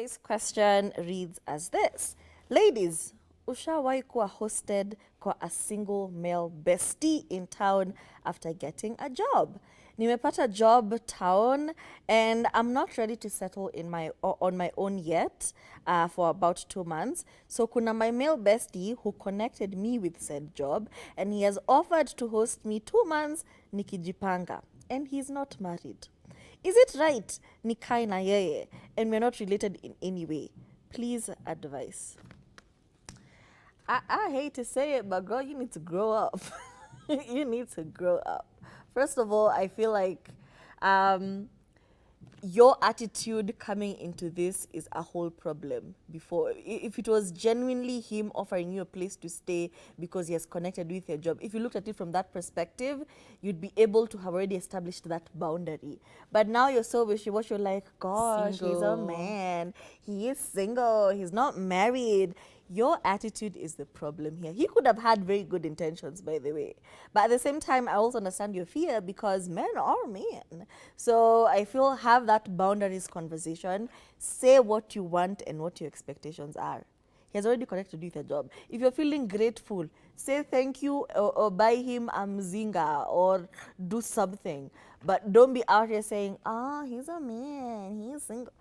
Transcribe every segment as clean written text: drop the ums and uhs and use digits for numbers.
Today's question reads as this. Ladies, ushawahi kuwa hosted kwa a single male bestie in town after getting a job? Nimepata job town and I'm not ready to settle on my own yet for about 2 months. So kuna my male bestie who connected me with said job and he has offered to host me 2 months nikijipanga, and he's not married. Is it right nikae na yeye and we're not related in any way? Please advise. I hate to say it, but girl, you need to grow up. You need to grow up. First of all, I feel like your attitude coming into this is a whole problem. Before, if it was genuinely him offering you a place to stay because he has connected with your job, if you looked at it from that perspective, you'd be able to have already established that boundary. But now you're so wishy-washy, you're like, gosh, he's a Single. man, he is single, he's not married. Your attitude is the problem here. He could have had very good intentions, by the way. But at the same time, I also understand your fear because men are men. So I feel have that boundaries conversation. Say what you want and what your expectations are. He has already connected with your job. If you're feeling grateful, say thank you or buy him a mzinga or do something. But don't be out here saying, he's a man, he's single.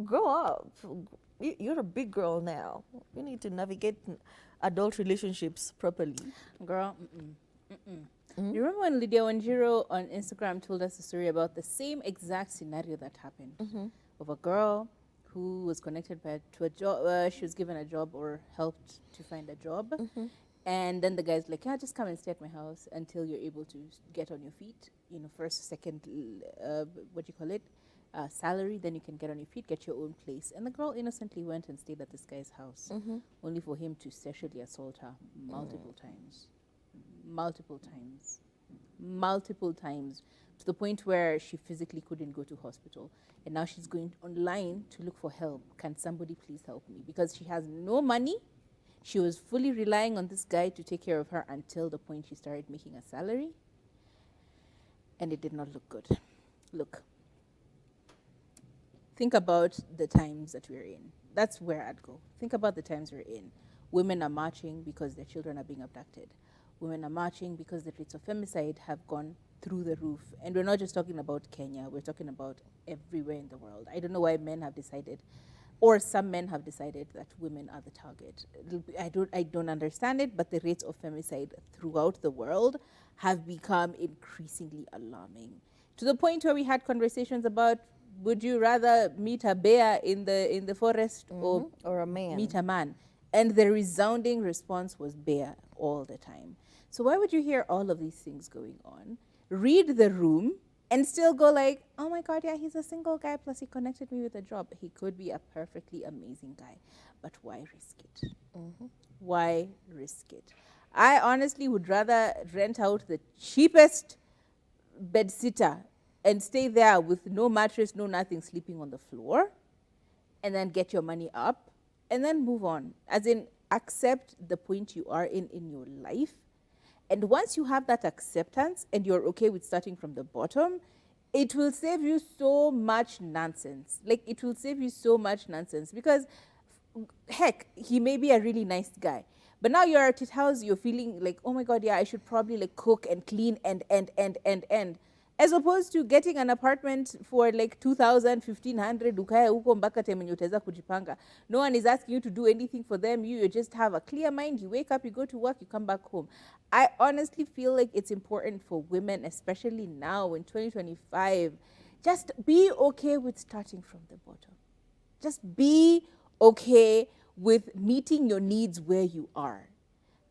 Grow up. You're a big girl now. You need to navigate adult relationships properly. Girl, You remember when Lydia Wanjiro on Instagram told us a story about the same exact scenario that happened of a girl who was connected to a job. She was given a job or helped to find a job. And then the guy's like, yeah, just come and stay at my house until you're able to get on your feet. You know, first, second, what do you call it? Salary, then you can get on your feet, get your own place. And the girl innocently went and stayed at this guy's house, only for him to sexually assault her multiple times. Multiple times, to the point where she physically couldn't go to hospital. And now she's going online to look for help. Can somebody please help me? Because she has no money. She was fully relying on this guy to take care of her until the point she started making a salary. And it did not look good. Look. Think about the times that we're in. That's where I'd go. Think about the times we're in. Women are marching because their children are being abducted. Women are marching because the rates of femicide have gone through the roof. And we're not just talking about Kenya. We're talking about everywhere in the world. I don't know why men have decided, or some men have decided, that women are the target. I don't understand it, but the rates of femicide throughout the world have become increasingly alarming. To the point where we had conversations about, would you rather meet a bear in the forest or a man? Meet a man? And the resounding response was bear all the time. So why would you hear all of these things going on, read the room, and still go like, oh my God, yeah, he's a single guy, plus he connected me with a job. He could be a perfectly amazing guy. But why risk it? Why risk it? I honestly would rather rent out the cheapest bed sitter and stay there with no mattress, no nothing, sleeping on the floor, and then get your money up, and then move on. As in, accept the point you are in your life. And once you have that acceptance and you're okay with starting from the bottom, it will save you so much nonsense. Like, it will save you so much nonsense. Because, heck, he may be a really nice guy. But now you're at his house, you're feeling like, oh my God, yeah, I should probably like cook and clean and. As opposed to getting an apartment for like 2,000, 1,500, ukaya huko mpaka time yenye utaweza kujipanga. No one is asking you to do anything for them. You just have a clear mind. You wake up, you go to work, you come back home. I honestly feel like it's important for women, especially now in 2025, just be okay with starting from the bottom. Just be okay with meeting your needs where you are.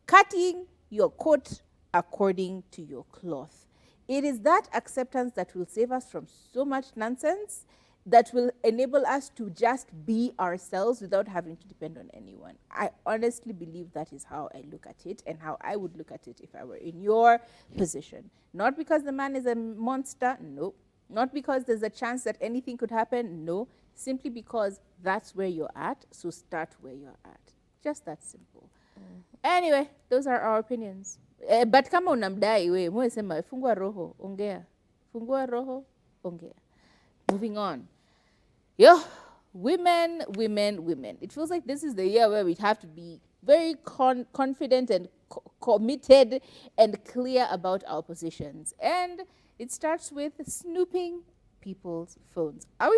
Cutting your coat according to your cloth. It is that acceptance that will save us from so much nonsense, that will enable us to just be ourselves without having to depend on anyone. I honestly believe that is how I look at it and how I would look at it if I were in your position. Not because the man is a monster, no. Not because there's a chance that anything could happen, no. Simply because that's where you're at, so start where you're at. Just that simple. Anyway, those are our opinions. But kama unamdai we, mwe sema fungua roho, ongea. Fungua roho, ongea. Moving on. Yo, women, women, women. It feels like this is the year where we have to be very confident and committed and clear about our positions. And it starts with snooping people's phones. Are we